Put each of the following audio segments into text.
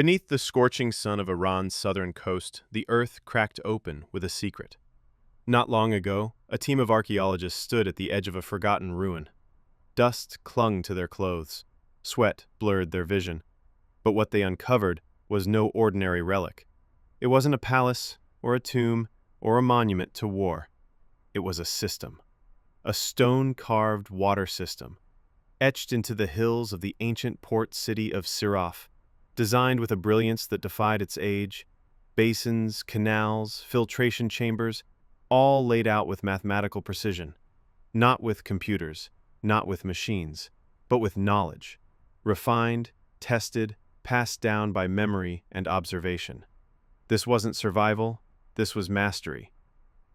Beneath the scorching sun of Iran's southern coast, the earth cracked open with a secret. Not long ago, a team of archaeologists stood at the edge of a forgotten ruin. Dust clung to their clothes. Sweat blurred their vision. But what they uncovered was no ordinary relic. It wasn't a palace, or a tomb, or a monument to war. It was a system. A stone-carved water system, etched into the hills of the ancient port city of Siraf, designed with a brilliance that defied its age. Basins, canals, filtration chambers, all laid out with mathematical precision. Not with computers, not with machines, but with knowledge. Refined, tested, passed down by memory and observation. This wasn't survival, this was mastery.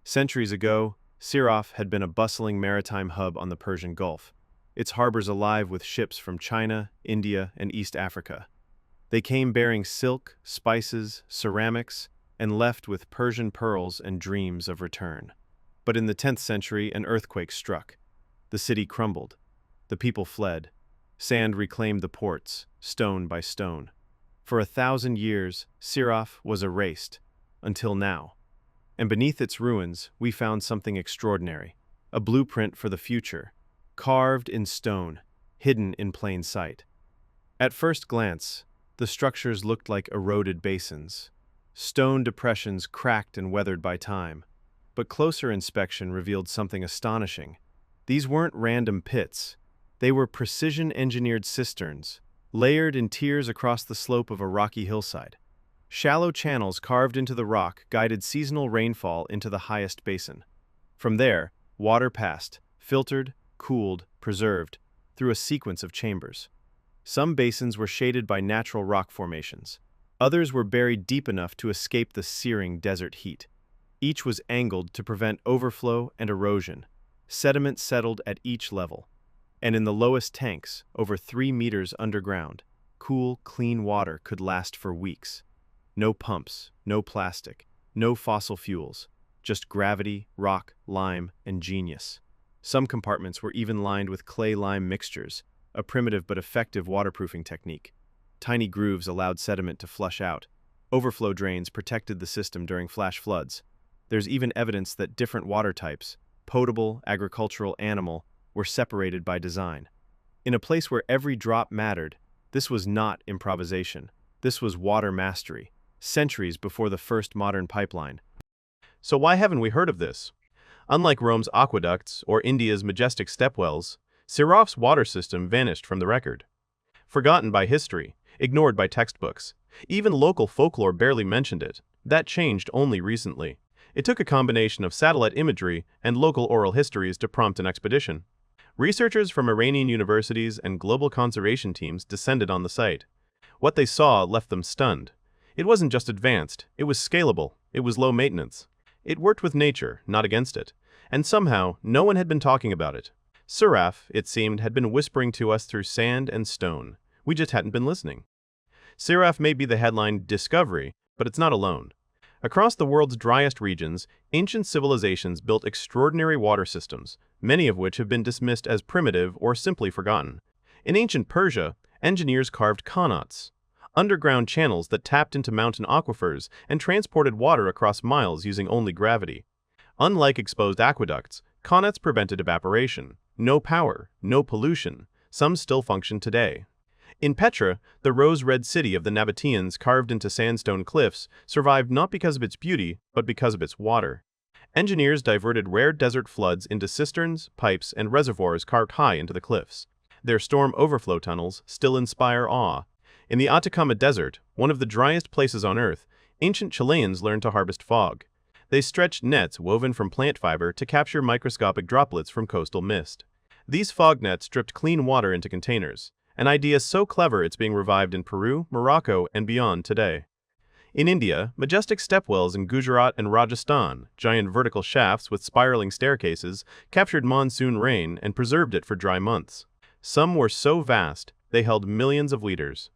Centuries ago, Siraf had been a bustling maritime hub on the Persian Gulf, its harbors alive with ships from China, India, and East Africa. They came bearing silk, spices, ceramics, and left with Persian pearls and dreams of return. But in the 10th century, an earthquake struck. The city crumbled. The people fled. Sand reclaimed the ports, stone by stone. For 1,000 years, Siraf was erased, until now. And beneath its ruins, we found something extraordinary, a blueprint for the future, carved in stone, hidden in plain sight. At first glance, the structures looked like eroded basins, stone depressions cracked and weathered by time. But closer inspection revealed something astonishing. These weren't random pits. They were precision-engineered cisterns, layered in tiers across the slope of a rocky hillside. Shallow channels carved into the rock guided seasonal rainfall into the highest basin. From there, water passed, filtered, cooled, preserved, through a sequence of chambers. Some basins were shaded by natural rock formations. Others were buried deep enough to escape the searing desert heat. Each was angled to prevent overflow and erosion. Sediment settled at each level. And in the lowest tanks, over 3 meters underground, cool, clean water could last for weeks. No pumps, no plastic, no fossil fuels, just gravity, rock, lime, and genius. Some compartments were even lined with clay-lime mixtures, a primitive but effective waterproofing technique. Tiny grooves allowed sediment to flush out. Overflow drains protected the system during flash floods. There's even evidence that different water types, potable, agricultural, animal, were separated by design. In a place where every drop mattered, this was not improvisation. This was water mastery, centuries before the first modern pipeline. So why haven't we heard of this? Unlike Rome's aqueducts or India's majestic stepwells, Siraf's water system vanished from the record. Forgotten by history, ignored by textbooks, even local folklore barely mentioned it. That changed only recently. It took a combination of satellite imagery and local oral histories to prompt an expedition. Researchers from Iranian universities and global conservation teams descended on the site. What they saw left them stunned. It wasn't just advanced, it was scalable, it was low maintenance. It worked with nature, not against it. And somehow, no one had been talking about it. Siraf, it seemed, had been whispering to us through sand and stone. We just hadn't been listening. Siraf may be the headline discovery, but it's not alone. Across the world's driest regions, ancient civilizations built extraordinary water systems, many of which have been dismissed as primitive or simply forgotten. In ancient Persia, engineers carved qanats, underground channels that tapped into mountain aquifers and transported water across miles using only gravity. Unlike exposed aqueducts, qanats prevented evaporation. No power, no pollution. Some still function today. In Petra, the rose-red city of the Nabateans carved into sandstone cliffs survived not because of its beauty, but because of its water. Engineers diverted rare desert floods into cisterns, pipes, and reservoirs carved high into the cliffs. Their storm overflow tunnels still inspire awe. In the Atacama Desert, one of the driest places on Earth, ancient Chileans learned to harvest fog. They stretched nets woven from plant fiber to capture microscopic droplets from coastal mist. These fog nets dripped clean water into containers, an idea so clever it's being revived in Peru, Morocco, and beyond today. In India, majestic stepwells in Gujarat and Rajasthan, giant vertical shafts with spiraling staircases, captured monsoon rain and preserved it for dry months. Some were so vast, they held millions of liters.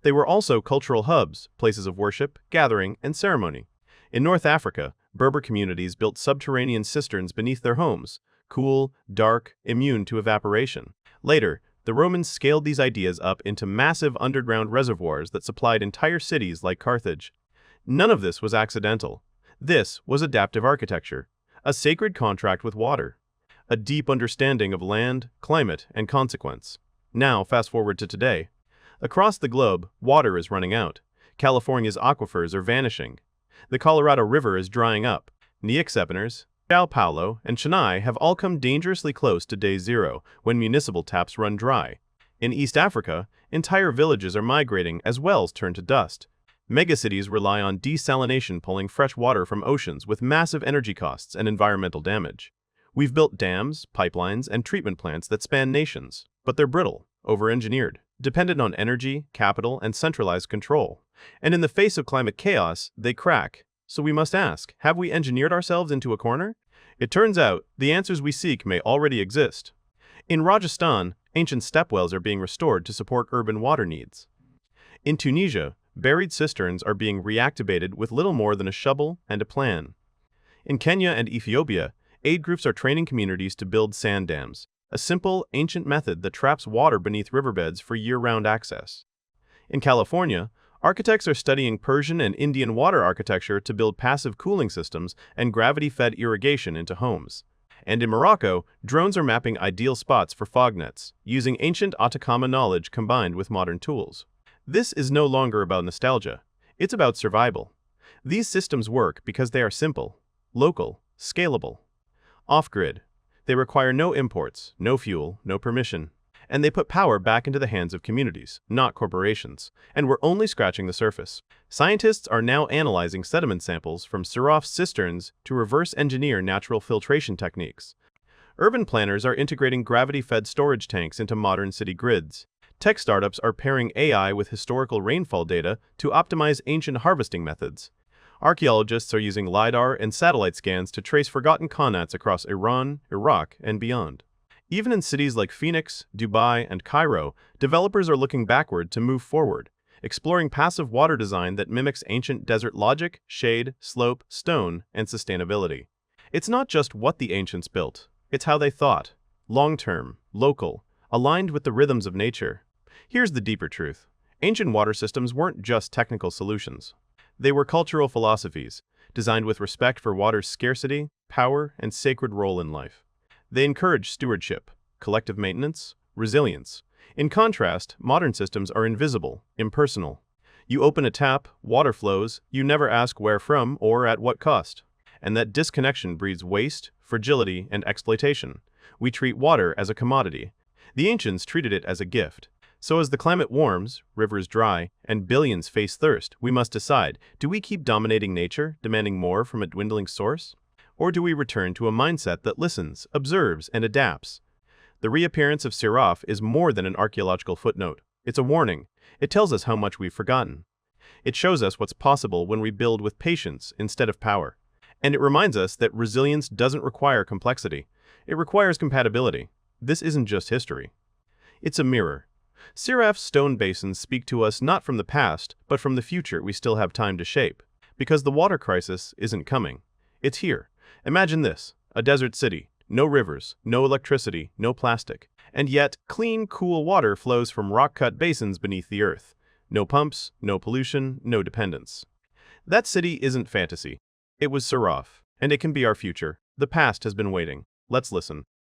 They were also cultural hubs, places of worship, gathering, and ceremony. In North Africa, Berber communities built subterranean cisterns beneath their homes, cool, dark, immune to evaporation. Later, The Romans scaled these ideas up into massive underground reservoirs that supplied entire cities like Carthage. None of this was accidental. This was adaptive architecture, a sacred contract with water, a deep understanding of land, climate, and consequence. Now, fast forward to today. Across the globe, water is running out. California's aquifers are vanishing. The Colorado River is drying up. Niixepeners, Sao Paulo, and Chennai have all come dangerously close to day zero when municipal taps run dry. In East Africa, entire villages are migrating as wells turn to dust. Megacities rely on desalination, pulling fresh water from oceans with massive energy costs and environmental damage. We've built dams, pipelines, and treatment plants that span nations, but they're brittle, over-engineered, dependent on energy, capital, and centralized control. And in the face of climate chaos, they crack. So we must ask, have we engineered ourselves into a corner? It turns out, the answers we seek may already exist. In Rajasthan, ancient step wells are being restored to support urban water needs. In Tunisia, buried cisterns are being reactivated with little more than a shovel and a plan. In Kenya and Ethiopia, aid groups are training communities to build sand dams, a simple, ancient method that traps water beneath riverbeds for year-round access. In California, architects are studying Persian and Indian water architecture to build passive cooling systems and gravity-fed irrigation into homes. And in Morocco, drones are mapping ideal spots for fog nets, using ancient Atacama knowledge combined with modern tools. This is no longer about nostalgia. It's about survival. These systems work because they are simple, local, scalable. Off-grid. They require no imports, no fuel, no permission. And they put power back into the hands of communities, not corporations. And we're only scratching the surface. Scientists are now analyzing sediment samples from Siraf cisterns to reverse engineer natural filtration techniques. Urban planners are integrating gravity-fed storage tanks into modern city grids. Tech startups are pairing AI with historical rainfall data to optimize ancient harvesting methods. Archaeologists are using LiDAR and satellite scans to trace forgotten qanats across Iran, Iraq, and beyond. Even in cities like Phoenix, Dubai, and Cairo, developers are looking backward to move forward, exploring passive water design that mimics ancient desert logic, shade, slope, stone, and sustainability. It's not just what the ancients built, it's how they thought. Long-term, local, aligned with the rhythms of nature. Here's the deeper truth. Ancient water systems weren't just technical solutions. They were cultural philosophies, designed with respect for water's scarcity, power, and sacred role in life. They encourage stewardship, collective maintenance, resilience. In contrast, modern systems are invisible, impersonal. You open a tap, water flows, you never ask where from or at what cost. And that disconnection breeds waste, fragility, and exploitation. We treat water as a commodity. The ancients treated it as a gift. So as the climate warms, rivers dry, and billions face thirst, we must decide, do we keep dominating nature, demanding more from a dwindling source? Or do we return to a mindset that listens, observes, and adapts? The reappearance of Siraf is more than an archaeological footnote. It's a warning. It tells us how much we've forgotten. It shows us what's possible when we build with patience instead of power. And it reminds us that resilience doesn't require complexity. It requires compatibility. This isn't just history. It's a mirror. Siraf's stone basins speak to us not from the past, but from the future we still have time to shape. Because the water crisis isn't coming. It's here. Imagine this, a desert city, no rivers, no electricity, no plastic. And yet, clean, cool water flows from rock-cut basins beneath the earth. No pumps, no pollution, no dependence. That city isn't fantasy. It was Siraf, and it can be our future. The past has been waiting. Let's listen.